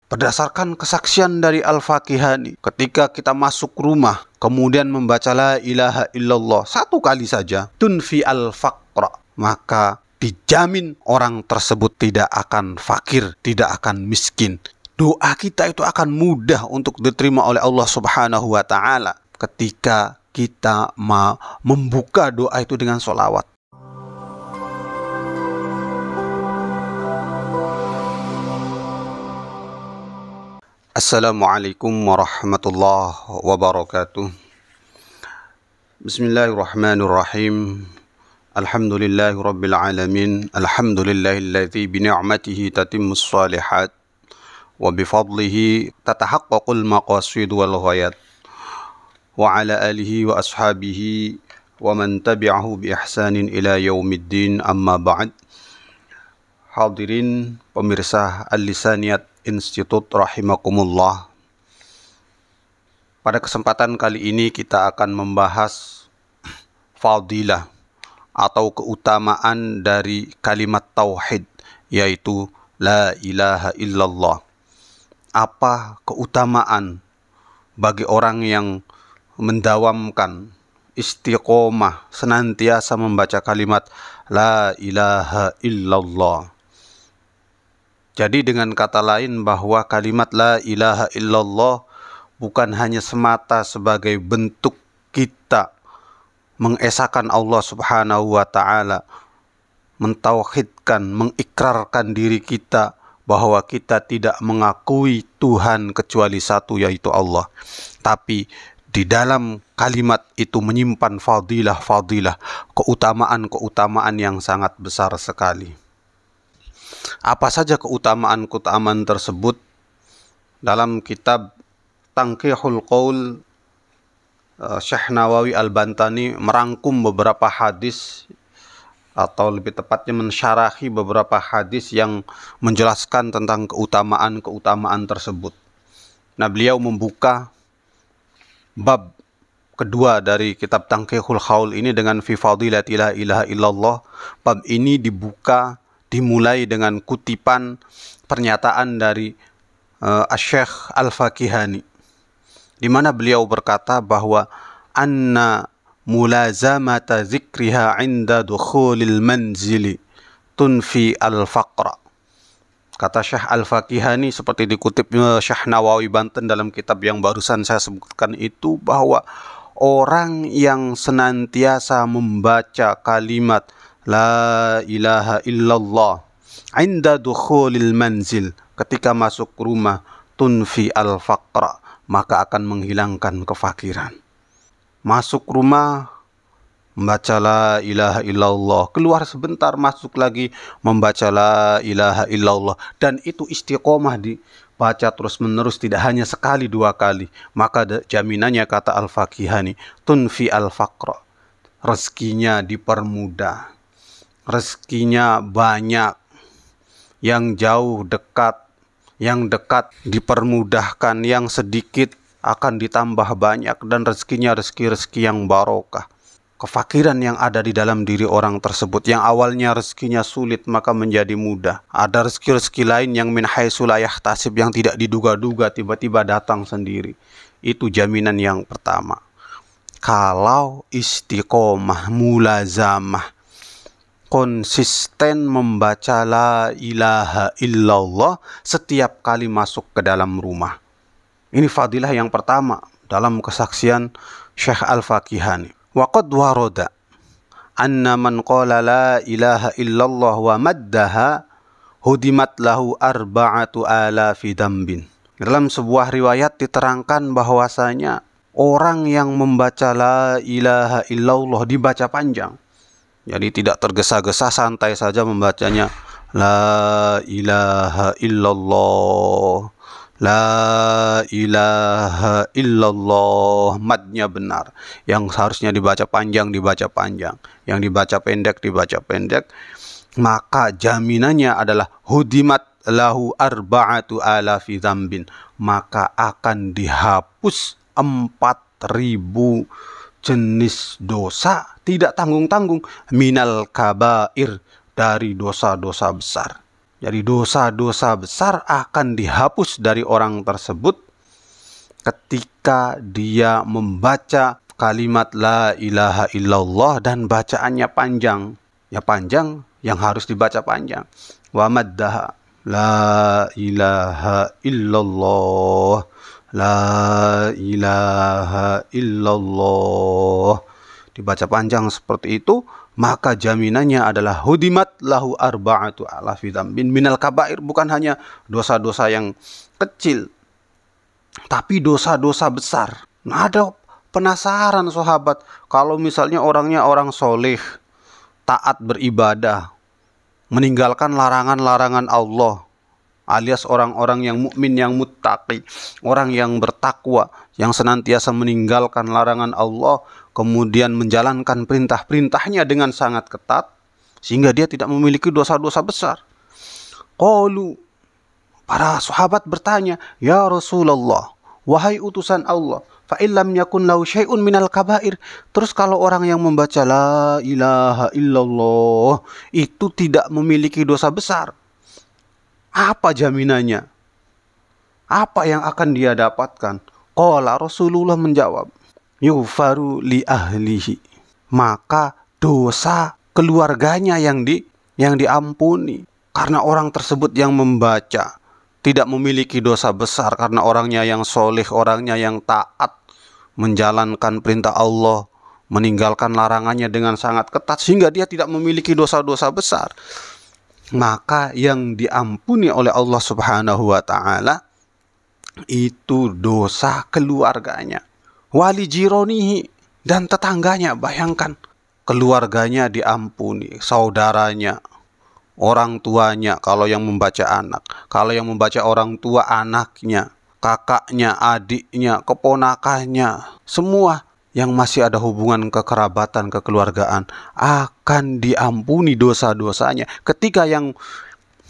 Berdasarkan kesaksian dari Al-Fakihani, ketika kita masuk rumah, kemudian membaca la ilaha illallah satu kali saja, tunfi al-faqra, maka dijamin orang tersebut tidak akan fakir, tidak akan miskin. Doa kita itu akan mudah untuk diterima oleh Allah Subhanahu wa Ta'ala ketika kita membuka doa itu dengan sholawat. Assalamualaikum warahmatullahi wabarakatuh. Bismillahirrahmanirrahim. Alhamdulillahi rabbil alamin. Alhamdulillahilladzi bi ni'matihi tatimmus shalihat wa bi fadlihi tatahaqqaqul maqasid wal ghayat. Wa ala alihi wa ashabihi wa man tabi'ahu bi ihsanin ila yaumiddin, amma ba'd. Hadirin pemirsa Al-Lisaniyat Institute rahimakumullah. Pada kesempatan kali ini kita akan membahas fadilah atau keutamaan dari kalimat tauhid, yaitu la ilaha illallah. Apa keutamaan bagi orang yang mendawamkan istiqomah, senantiasa membaca kalimat la ilaha illallah. Jadi dengan kata lain bahwa kalimat la ilaha illallah bukan hanya semata sebagai bentuk kita mengesahkan Allah Subhanahu wa Ta'ala, mentauhidkan, mengikrarkan diri kita bahwa kita tidak mengakui Tuhan kecuali satu, yaitu Allah. Tapi di dalam kalimat itu menyimpan fadilah-fadilah, keutamaan-keutamaan yang sangat besar sekali. Apa saja keutamaan-keutamaan tersebut? Dalam kitab Tanqihul Qaul, Syekh Nawawi Al-Bantani merangkum beberapa hadis, atau lebih tepatnya mensyarahi beberapa hadis yang menjelaskan tentang keutamaan-keutamaan tersebut. Nah, beliau membuka bab kedua dari kitab Tanqihul Qaul ini dengan fi fadilati la ilaha illallah. Bab ini dimulai dengan kutipan pernyataan dari Syekh Al-Fakihani, di mana beliau berkata bahwa anna mulazamata zikriha inda dukhulil manzili tunfi al-faqra. Kata Syekh Al-Fakihani seperti dikutip Syekh Nawawi Banten dalam kitab yang barusan saya sebutkan itu, bahwa orang yang senantiasa membaca kalimat la ilaha illallah inda dukhulil manzil, ketika masuk rumah, tunfi al-faqra, maka akan menghilangkan kefakiran. Masuk rumah membaca la ilaha illallah, keluar sebentar masuk lagi membaca la ilaha illallah, dan itu istiqomah dibaca terus menerus, tidak hanya sekali dua kali, maka jaminannya, kata Al-Fakihani, tunfi al-faqra, rezekinya dipermudah, rezekinya banyak, yang jauh dekat, yang dekat dipermudahkan, yang sedikit akan ditambah banyak, dan rezekinya rezeki-rezeki yang barokah. Kefakiran yang ada di dalam diri orang tersebut, yang awalnya rezekinya sulit, maka menjadi mudah. Ada rezeki-rezeki lain yang min haitsu la yahtasib, yang tidak diduga-duga tiba-tiba datang sendiri. Itu jaminan yang pertama. Kalau istiqomah, mulazamah, konsisten membaca la ilaha illallah setiap kali masuk ke dalam rumah. Ini fadilah yang pertama dalam kesaksian Syekh Al-Fakihani. Wa qad warada anna man qala la ilaha illallah wa maddaha hudimat lahu arba'atu alafi dambin. Dalam sebuah riwayat diterangkan bahwasanya orang yang membaca la ilaha illallah dibaca panjang, jadi tidak tergesa-gesa, santai saja membacanya. La ilaha illallah, la ilaha illallah. Madnya benar. Yang seharusnya dibaca panjang, dibaca panjang. Yang dibaca pendek, dibaca pendek. Maka jaminannya adalah hudimat lahu arba'atu alafi dzambin. Maka akan dihapus 4.000 jenis dosa, tidak tanggung-tanggung, minal kabair, dari dosa-dosa besar. Jadi dosa-dosa besar akan dihapus dari orang tersebut ketika dia membaca kalimat la ilaha illallah dan bacaannya panjang. Ya panjang, yang harus dibaca panjang. Wa maddaha la ilaha illallah, la ilaha illallah. Dibaca panjang seperti itu, maka jaminannya adalah hudimat lahu arba'atu alafi dzambin minal kabair. Bukan hanya dosa-dosa yang kecil, tapi dosa-dosa besar. Nah, ada penasaran sahabat, kalau misalnya orangnya orang soleh, taat beribadah, meninggalkan larangan-larangan Allah, alias orang-orang yang mukmin, yang muttaqi, orang yang bertakwa, yang senantiasa meninggalkan larangan Allah, kemudian menjalankan perintah-perintahnya dengan sangat ketat, sehingga dia tidak memiliki dosa-dosa besar. Qalu, para sahabat bertanya, ya Rasulullah, wahai utusan Allah, fa illam yakun lahu syai'un minal kabair. Terus kalau orang yang membaca la ilaha illallah itu tidak memiliki dosa besar, apa jaminannya? Apa yang akan dia dapatkan? Qala, Rasulullah menjawab, yughfaru li ahlihi. Maka dosa keluarganya yang diampuni. Karena orang tersebut yang membaca tidak memiliki dosa besar karena orangnya yang soleh, orangnya yang taat, menjalankan perintah Allah, meninggalkan larangannya dengan sangat ketat, sehingga dia tidak memiliki dosa-dosa besar. Maka yang diampuni oleh Allah Subhanahu wa ta'ala itu dosa keluarganya. Wali jironihi, dan tetangganya. Bayangkan, keluarganya diampuni, saudaranya, orang tuanya kalau yang membaca anak, kalau yang membaca orang tua anaknya, kakaknya, adiknya, keponakannya, semua yang masih ada hubungan kekerabatan, kekeluargaan, akan diampuni dosa-dosanya. Ketika yang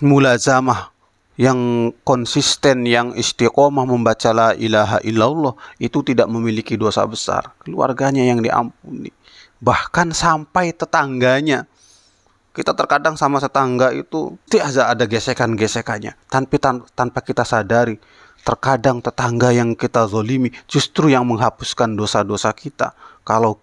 mulazamah, yang konsisten, yang istiqomah membaca la ilaha illallah, itu tidak memiliki dosa besar, keluarganya yang diampuni. Bahkan sampai tetangganya. Kita terkadang sama tetangga itu tidak ada gesekan-gesekannya, tanpa kita sadari. Terkadang tetangga yang kita zolimi justru yang menghapuskan dosa-dosa kita. Kalau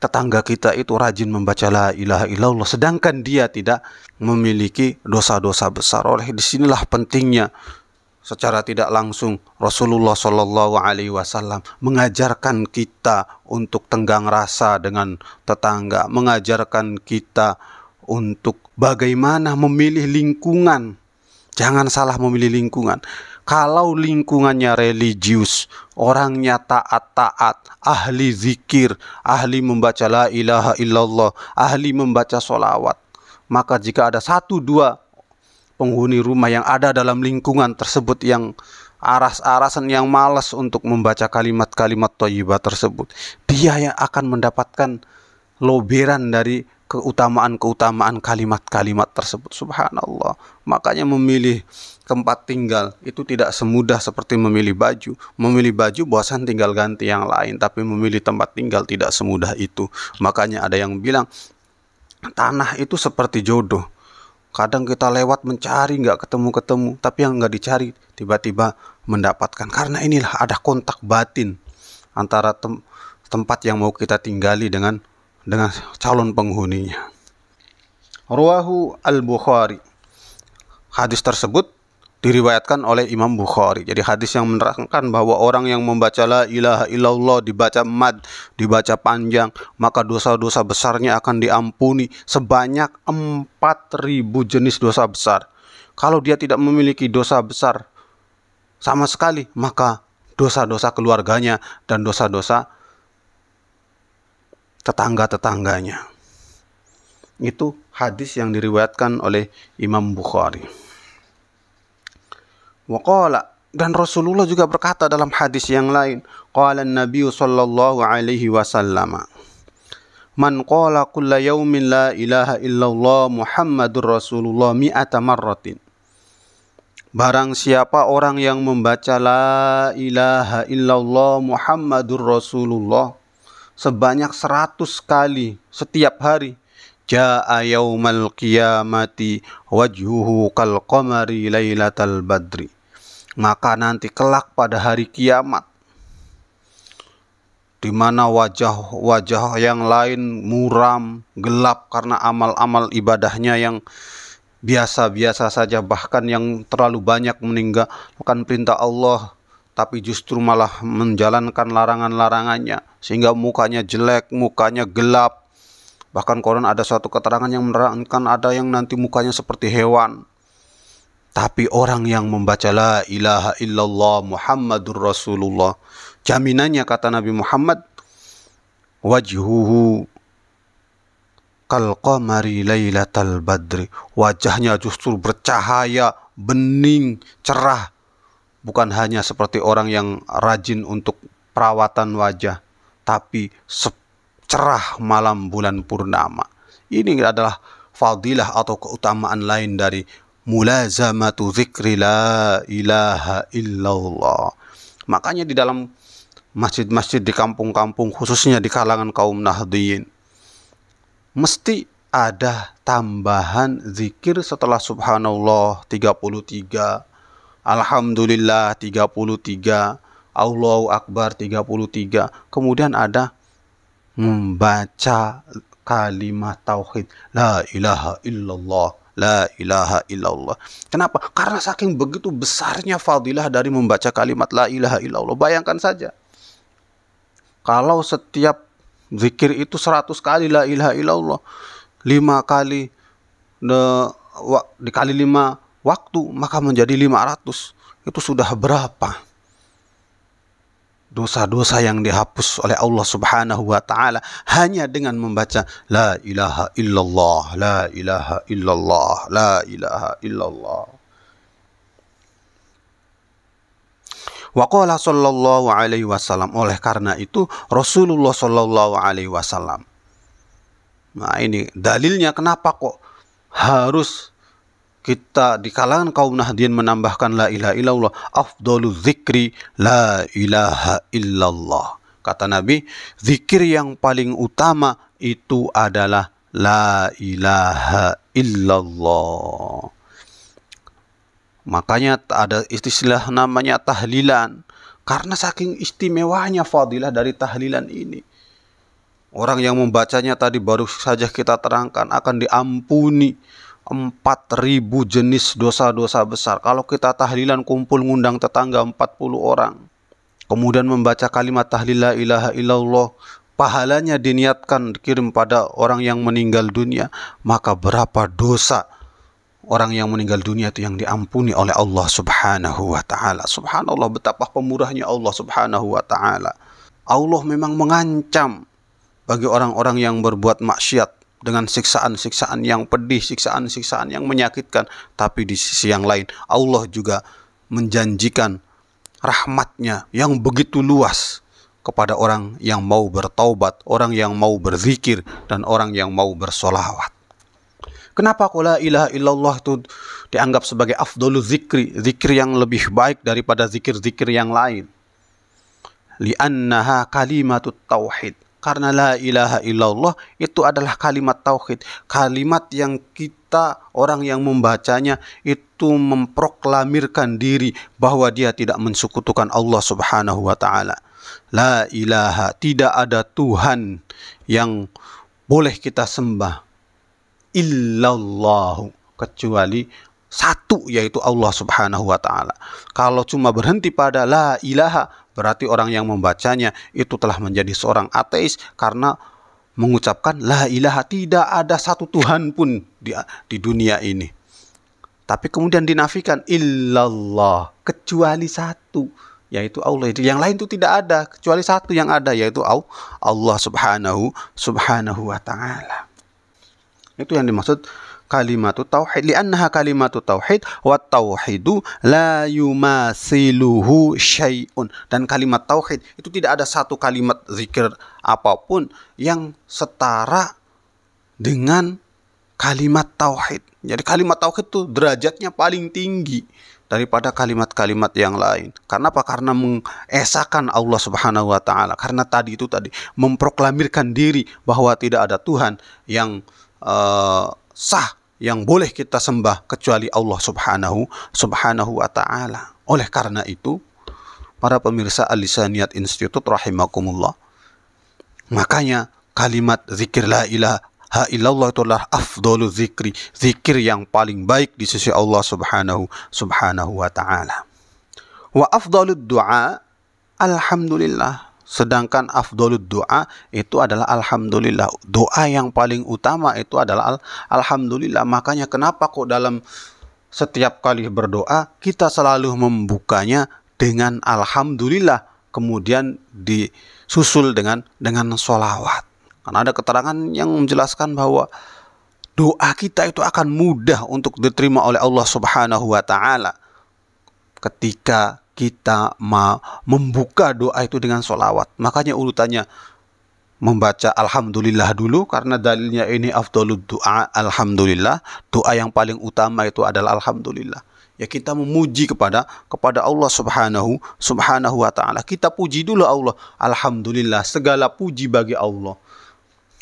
tetangga kita itu rajin membaca la ilaha illallah, sedangkan dia tidak memiliki dosa-dosa besar. Oleh disinilah pentingnya secara tidak langsung Rasulullah Shallallahu Alaihi Wasallam mengajarkan kita untuk tenggang rasa dengan tetangga, mengajarkan kita untuk bagaimana memilih lingkungan. Jangan salah memilih lingkungan. Kalau lingkungannya religius, orangnya taat-taat, ahli zikir, ahli membaca la ilaha illallah, ahli membaca sholawat, maka jika ada 1-2 penghuni rumah yang ada dalam lingkungan tersebut yang aras-arasan, yang malas untuk membaca kalimat-kalimat thayyibah tersebut, dia yang akan mendapatkan loberan dari keutamaan-keutamaan kalimat-kalimat tersebut. Subhanallah. Makanya memilih tempat tinggal itu tidak semudah seperti memilih baju. Memilih baju bosan tinggal ganti yang lain, tapi memilih tempat tinggal tidak semudah itu. Makanya ada yang bilang tanah itu seperti jodoh. Kadang kita lewat mencari nggak ketemu-ketemu, tapi yang nggak dicari tiba-tiba mendapatkan. Karena inilah ada kontak batin antara tempat yang mau kita tinggali dengan calon penghuninya. Rawahu al-Bukhari. Hadis tersebut diriwayatkan oleh Imam Bukhari. Jadi hadis yang menerangkan bahwa orang yang membaca la ilaha illallah, dibaca mad, dibaca panjang, maka dosa-dosa besarnya akan diampuni sebanyak 4.000 jenis dosa besar. Kalau dia tidak memiliki dosa besar sama sekali, maka dosa-dosa keluarganya dan dosa-dosa tetangga-tetangganya. Itu hadis yang diriwayatkan oleh Imam Bukhari. Waqala, dan Rasulullah juga berkata dalam hadis yang lain, qala an-nabiy sallallahu alaihi wasallam, man qala kulla yaumin la ilaha illallah Muhammadur Rasulullah mi'ata marratin. Barang siapa orang yang membaca la ilaha illallah Muhammadur Rasulullah sebanyak 100 kali setiap hari, Jaa yaumal qiyamati wajhuhu kal qamari lailatal badri. Maka nanti kelak pada hari kiamat, di mana wajah-wajah yang lain muram, gelap karena amal-amal ibadahnya yang biasa-biasa saja, bahkan yang terlalu banyak meninggalkan perintah Allah, tapi justru malah menjalankan larangan-larangannya, sehingga mukanya jelek, mukanya gelap. Bahkan Quran ada suatu keterangan yang menerangkan ada yang nanti mukanya seperti hewan. Tapi orang yang membaca la ilaha illallah Muhammadur Rasulullah, jaminannya kata Nabi Muhammad, wajhuhu kal qamari lailatal badri, wajahnya justru bercahaya, bening, cerah. Bukan hanya seperti orang yang rajin untuk perawatan wajah, tapi cerah malam bulan purnama. Ini adalah fadilah atau keutamaan lain dari mulazamatu zikri la ilaha illallah. Makanya di dalam masjid-masjid di kampung-kampung, khususnya di kalangan kaum Nahdliyin, mesti ada tambahan zikir setelah subhanallah 33, alhamdulillah 33, Allahu akbar 33. Kemudian ada membaca kalimat tauhid la ilaha illallah, la ilaha illallah. Kenapa? Karena saking begitu besarnya fadilah dari membaca kalimat la ilaha illallah. Bayangkan saja, kalau setiap zikir itu 100 kali la ilaha illallah, 5 kali dikali 5 waktu, maka menjadi 500. Itu sudah berapa dosa-dosa yang dihapus oleh Allah Subhanahu wa taala hanya dengan membaca la ilaha illallah, la ilaha illallah, la ilaha illallah. Wa qala sallallahu alaihi wasallam, oleh karena itu Rasulullah sallallahu alaihi wasallam. Nah, ini dalilnya kenapa kok harus kita di kalangan kaum Nahdliyin menambahkan la ilaha illallah. Afdalu zikri la ilaha illallah. Kata Nabi, zikir yang paling utama itu adalah la ilaha illallah. Makanya ada istilah namanya tahlilan, karena saking istimewanya fadilah dari tahlilan ini. Orang yang membacanya tadi baru saja kita terangkan akan diampuni 4.000 jenis dosa-dosa besar. Kalau kita tahlilan kumpul ngundang tetangga 40 orang, kemudian membaca kalimat tahlil la ilaha illallah, pahalanya diniatkan dikirim pada orang yang meninggal dunia, maka berapa dosa orang yang meninggal dunia itu yang diampuni oleh Allah Subhanahu wa taala. Subhanallah, betapa pemurahnya Allah Subhanahu wa taala. Allah memang mengancam bagi orang-orang yang berbuat maksiat dengan siksaan-siksaan yang pedih, siksaan-siksaan yang menyakitkan. Tapi di sisi yang lain, Allah juga menjanjikan rahmatnya yang begitu luas kepada orang yang mau bertaubat, orang yang mau berzikir, dan orang yang mau bersolawat. Kenapa la ilaha illallah itu dianggap sebagai afdolul zikri, zikir yang lebih baik daripada zikir-zikir yang lain? Li'annaha kalimatut tauhid. Karena la ilaha illallah itu adalah kalimat tauhid, kalimat yang kita orang yang membacanya itu memproklamirkan diri bahwa dia tidak mensekutukan Allah Subhanahu wa taala. La ilaha, tidak ada Tuhan yang boleh kita sembah illallah, kecuali satu, yaitu Allah Subhanahu wa taala. Kalau cuma berhenti pada la ilaha, berarti orang yang membacanya itu telah menjadi seorang ateis, karena mengucapkan la ilaha, tidak ada satu Tuhan pun di dunia ini. Tapi kemudian dinafikan illallah, kecuali satu, yaitu Allah. Yang lain itu tidak ada, kecuali satu yang ada, yaitu Allah Subhanahu wa taala. Itu yang dimaksud kalimatu tauhid, li'annaha kalimatu tauhid wa tauhidu la yumasiluhu syai'un. Dan kalimat tauhid itu tidak ada satu kalimat zikir apapun yang setara dengan kalimat tauhid. Jadi kalimat tauhid itu derajatnya paling tinggi daripada kalimat-kalimat yang lain. Karena apa? Karena mengesahkan Allah Subhanahu wa taala. Karena tadi memproklamirkan diri bahwa tidak ada Tuhan yang sah yang boleh kita sembah kecuali Allah subhanahu wa ta'ala. Oleh karena itu, para pemirsa Al-Lisaniyat Institute rahimakumullah, makanya kalimat zikir la ilaha illallah itu adalah afdhalu zikri, zikir yang paling baik di sisi Allah subhanahu wa ta'ala. Wa afdhalud du'a alhamdulillah. Sedangkan afdhalud doa itu adalah alhamdulillah. Doa yang paling utama itu adalah alhamdulillah. Makanya kenapa kok dalam setiap kali berdoa kita selalu membukanya dengan alhamdulillah, kemudian disusul dengan sholawat. Karena ada keterangan yang menjelaskan bahwa doa kita itu akan mudah untuk diterima oleh Allah subhanahu wa ta'ala ketika kita membuka doa itu dengan sholawat. Makanya urutannya membaca alhamdulillah dulu, karena dalilnya ini afdhalud doa alhamdulillah. Doa yang paling utama itu adalah alhamdulillah. Ya, kita memuji kepada Allah subhanahu wa ta'ala. Kita puji dulu Allah. Alhamdulillah, segala puji bagi Allah.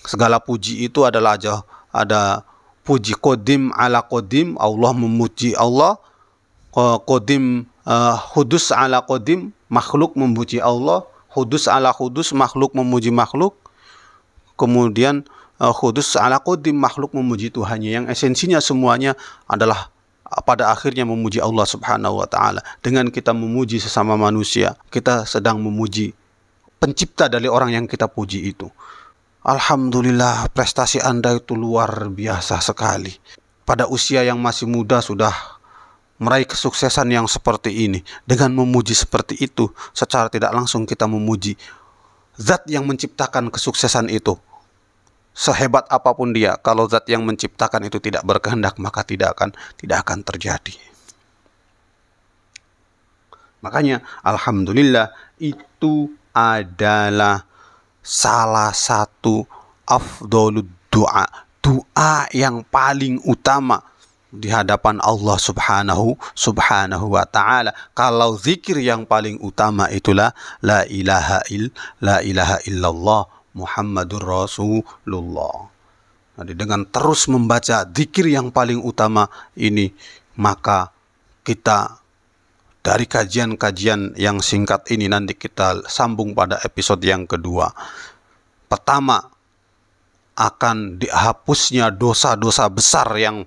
Segala puji itu adalah ada puji qadim ala qadim, Allah memuji Allah. Qadim hudus ala qadim, makhluk memuji Allah. Hudus ala hudus, makhluk memuji makhluk. Kemudian hudus ala qadim, makhluk memuji Tuhannya. Yang esensinya semuanya adalah pada akhirnya memuji Allah subhanahu wa ta'ala. Dengan kita memuji sesama manusia, kita sedang memuji pencipta dari orang yang kita puji itu. Alhamdulillah, prestasi Anda itu luar biasa sekali. Pada usia yang masih muda sudah meraih kesuksesan yang seperti ini. Dengan memuji seperti itu, secara tidak langsung kita memuji zat yang menciptakan kesuksesan itu. Sehebat apapun dia, kalau zat yang menciptakan itu tidak berkehendak, maka tidak akan terjadi. Makanya alhamdulillah itu adalah salah satu afdhalud doa, doa yang paling utama di hadapan Allah subhanahu wa ta'ala. Kalau zikir yang paling utama itulah la ilaha illallah Muhammadur Rasulullah. Jadi dengan terus membaca zikir yang paling utama ini, maka kita dari kajian-kajian yang singkat ini nanti kita sambung pada episode yang kedua. Pertama, akan dihapusnya dosa-dosa besar yang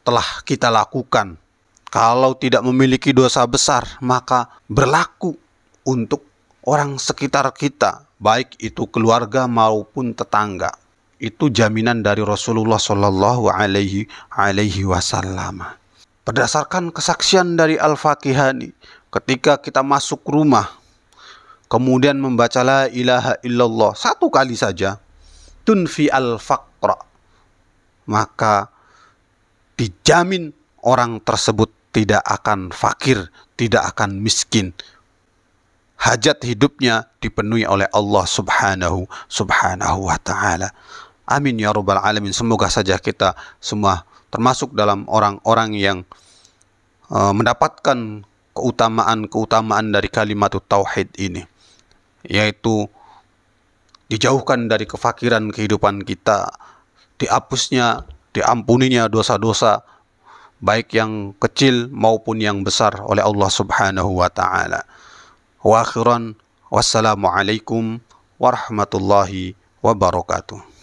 telah kita lakukan. Kalau tidak memiliki dosa besar, maka berlaku untuk orang sekitar kita, baik itu keluarga maupun tetangga. Itu jaminan dari Rasulullah Shallallahu Alaihi Wasallam. Berdasarkan kesaksian dari Al-Fakihani, ketika kita masuk rumah, kemudian membaca la ilaha illallah satu kali saja, tunfi al-faqra, maka dijamin orang tersebut tidak akan fakir, tidak akan miskin. Hajat hidupnya dipenuhi oleh Allah subhanahu wa ta'ala. Amin ya rabbal alamin. Semoga saja kita semua termasuk dalam orang-orang yang mendapatkan keutamaan dari kalimat tauhid ini, yaitu dijauhkan dari kefakiran kehidupan kita, dihapusnya, diampuninya dosa-dosa baik yang kecil maupun yang besar oleh Allah subhanahu wa ta'ala. Wa akhiran, wassalamualaikum warahmatullahi wabarakatuh.